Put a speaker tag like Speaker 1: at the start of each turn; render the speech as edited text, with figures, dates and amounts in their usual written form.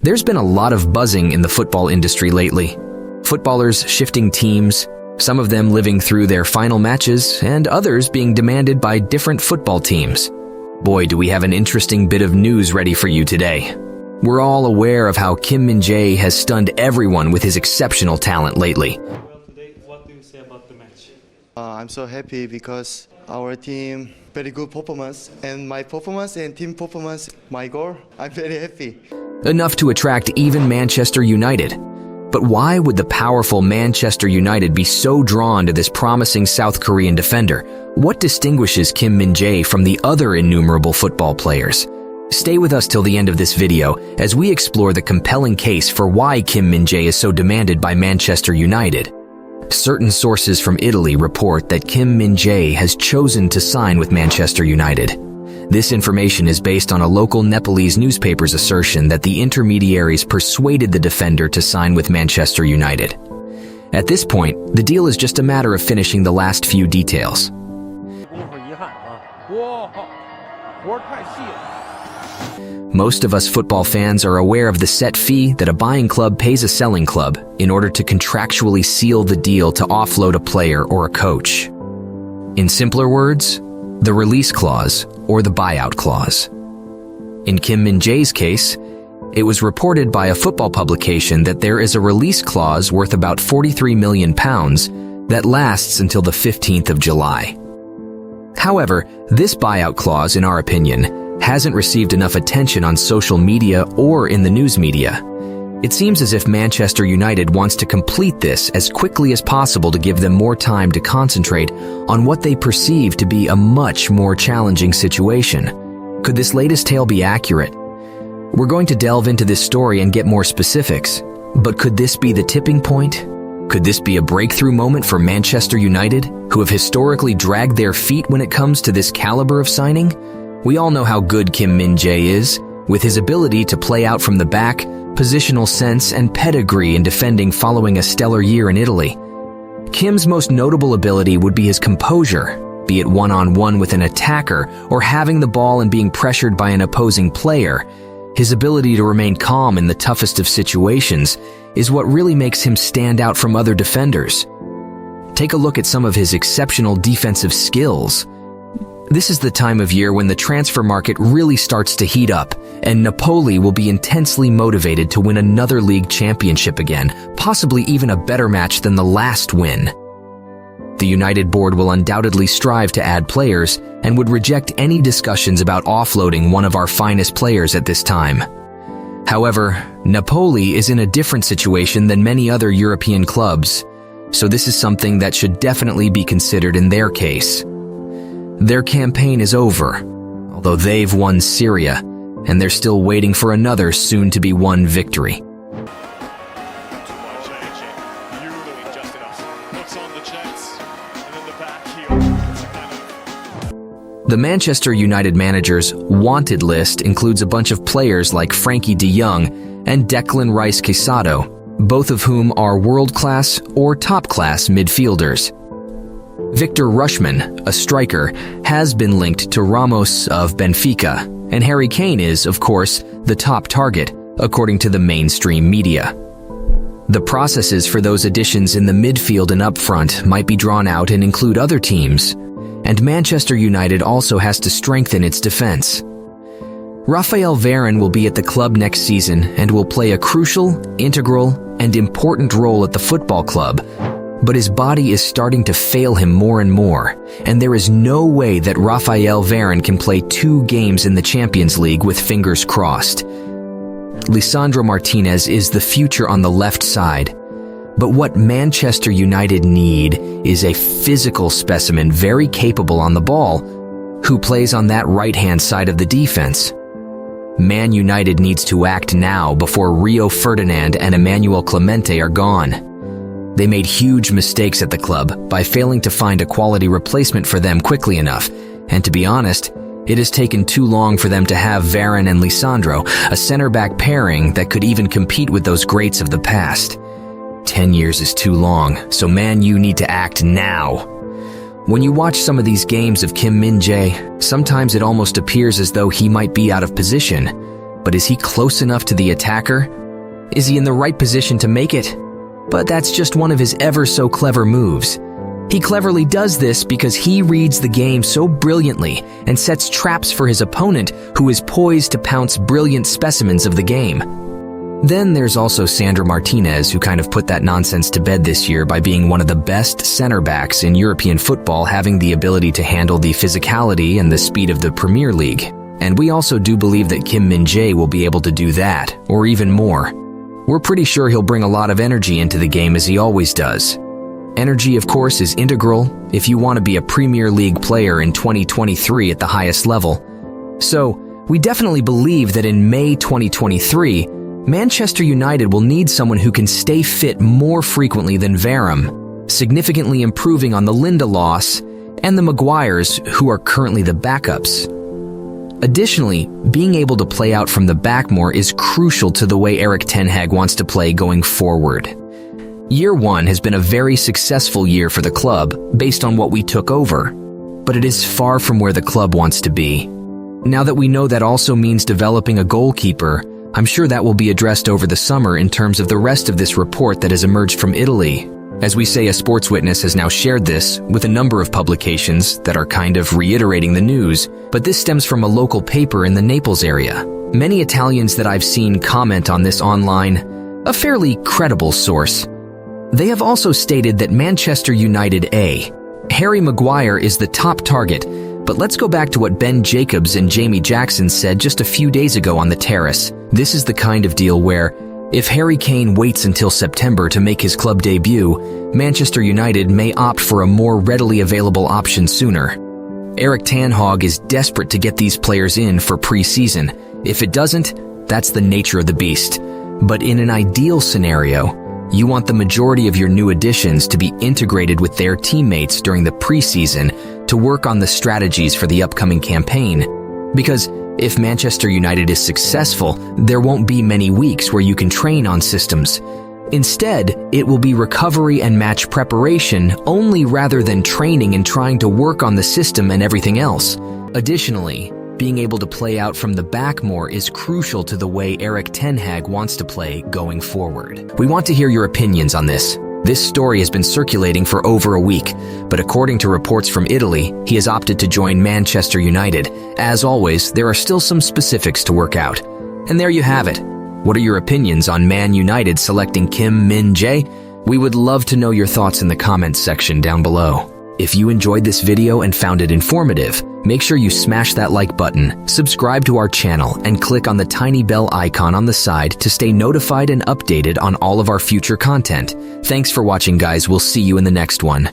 Speaker 1: There's been a lot of buzzing in the football industry lately. Footballers shifting teams, some of them living through their final matches, and others being demanded by different football teams. Boy, do we have an interesting bit of news ready for you today. We're all aware of how Kim Min Jae has stunned everyone with his exceptional talent lately.
Speaker 2: Well, today, what do you say about the match?
Speaker 3: I'm so happy because our team very good performance, and my performance and team performance, my goal, I'm very happy.
Speaker 1: Enough to attract even Manchester United. But why would the powerful Manchester United be so drawn to this promising South Korean defender? What distinguishes Kim Min Jae from the other innumerable football players? Stay with us till the end of this video as we explore the compelling case for why Kim Min Jae is so demanded by Manchester United. Certain sources from Italy report that Kim Min Jae has chosen to sign with Manchester United. This information is based on a local Nepalese newspaper's assertion that the intermediaries persuaded the defender to sign with Manchester United. At this point, the deal is just a matter of finishing the last few details. Most of us football fans are aware of the set fee that a buying club pays a selling club in order to contractually seal the deal to offload a player or a coach. In simpler words, the release clause or the buyout clause. In Kim Min Jae's case, it was reported by a football publication that there is a release clause worth about £43 million that lasts until the 15th of July. However, this buyout clause, in our opinion, hasn't received enough attention on social media or in the news media. It seems as if Manchester United wants to complete this as quickly as possible to give them more time to concentrate on what they perceive to be a much more challenging situation. Could this latest tale be accurate? We're going to delve into this story and get more specifics. But could this be the tipping point? Could this be a breakthrough moment for Manchester United, who have historically dragged their feet when it comes to this caliber of signing? We all know how good Kim Min Jae is, with his ability to play out from the back, positional sense, and pedigree in defending following a stellar year in Italy. Kim's most notable ability would be his composure, be it one-on-one with an attacker or having the ball and being pressured by an opposing player. His ability to remain calm in the toughest of situations is what really makes him stand out from other defenders. Take a look at some of his exceptional defensive skills. This is the time of year when the transfer market really starts to heat up, and Napoli will be intensely motivated to win another league championship again, possibly even a better match than the last win. The United board will undoubtedly strive to add players and would reject any discussions about offloading one of our finest players at this time. However, Napoli is in a different situation than many other European clubs, so this is something that should definitely be considered in their case. Their campaign is over, although they've won Syria, and they're still waiting for another soon-to-be-won victory. The Manchester United manager's wanted list includes a bunch of players like Frankie de Jong and Declan Rice-Quesado, both of whom are world-class or top-class midfielders. Victor Rushman, a striker, has been linked to Ramos of Benfica, and Harry Kane is, of course, the top target, according to the mainstream media. The processes for those additions in the midfield and up front might be drawn out and include other teams, and Manchester United also has to strengthen its defense. Raphael Varane will be at the club next season and will play a crucial, integral, and important role at the football club, but his body is starting to fail him more and more, and there is no way that Raphael Varane can play 2 games in the Champions League with fingers crossed. Lisandro Martinez is the future on the left side, but what Manchester United need is a physical specimen very capable on the ball, who plays on that right-hand side of the defense. Man United needs to act now before Rio Ferdinand and Emmanuel Clemente are gone. They made huge mistakes at the club by failing to find a quality replacement for them quickly enough, and to be honest, it has taken too long for them to have Varane and Lisandro, a center-back pairing that could even compete with those greats of the past. 10 years is too long, so Man U need to act now. When you watch some of these games of Kim Min Jae, sometimes it almost appears as though he might be out of position. But is he close enough to the attacker? Is he in the right position to make it? But that's just one of his ever-so-clever moves. He cleverly does this because he reads the game so brilliantly and sets traps for his opponent, who is poised to pounce brilliant specimens of the game. Then there's also Sandro Martinez, who kind of put that nonsense to bed this year by being one of the best center backs in European football, having the ability to handle the physicality and the speed of the Premier League. And we also do believe that Kim Min Jae will be able to do that, or even more. We're pretty sure he'll bring a lot of energy into the game, as he always does. Energy, of course, is integral if you want to be a Premier League player in 2023 at the highest level. So, we definitely believe that in May 2023, Manchester United will need someone who can stay fit more frequently than Varane, significantly improving on the Lindelöfs and the Maguires, who are currently the backups. Additionally, being able to play out from the back more is crucial to the way Erik ten Hag wants to play going forward. Year 1 has been a very successful year for the club based on what we took over, but it is far from where the club wants to be. Now that we know that also means developing a goalkeeper, I'm sure that will be addressed over the summer in terms of the rest of this report that has emerged from Italy. As we say, a sports witness has now shared this with a number of publications that are kind of reiterating the news, but this stems from a local paper in the Naples area. Many Italians that I've seen comment on this online, a fairly credible source. They have also stated that Manchester United Harry Maguire is the top target, but let's go back to what Ben Jacobs and Jamie Jackson said just a few days ago on the terrace. This is the kind of deal where, if Harry Kane waits until September to make his club debut, Manchester United may opt for a more readily available option sooner. Erik ten Hag is desperate to get these players in for pre-season. If it doesn't, that's the nature of the beast. But in an ideal scenario, you want the majority of your new additions to be integrated with their teammates during the pre-season to work on the strategies for the upcoming campaign. Because if Manchester United is successful, there won't be many weeks where you can train on systems. Instead, it will be recovery and match preparation only rather than training and trying to work on the system and everything else. Additionally, being able to play out from the back more is crucial to the way Erik ten Hag wants to play going forward. We want to hear your opinions on this. This story has been circulating for over a week, but according to reports from Italy, he has opted to join Manchester United. As always, there are still some specifics to work out. And there you have it. What are your opinions on Man United selecting Kim Min Jae? We would love to know your thoughts in the comments section down below. If you enjoyed this video and found it informative, make sure you smash that like button, subscribe to our channel, and click on the tiny bell icon on the side to stay notified and updated on all of our future content. Thanks for watching, guys. We'll see you in the next one.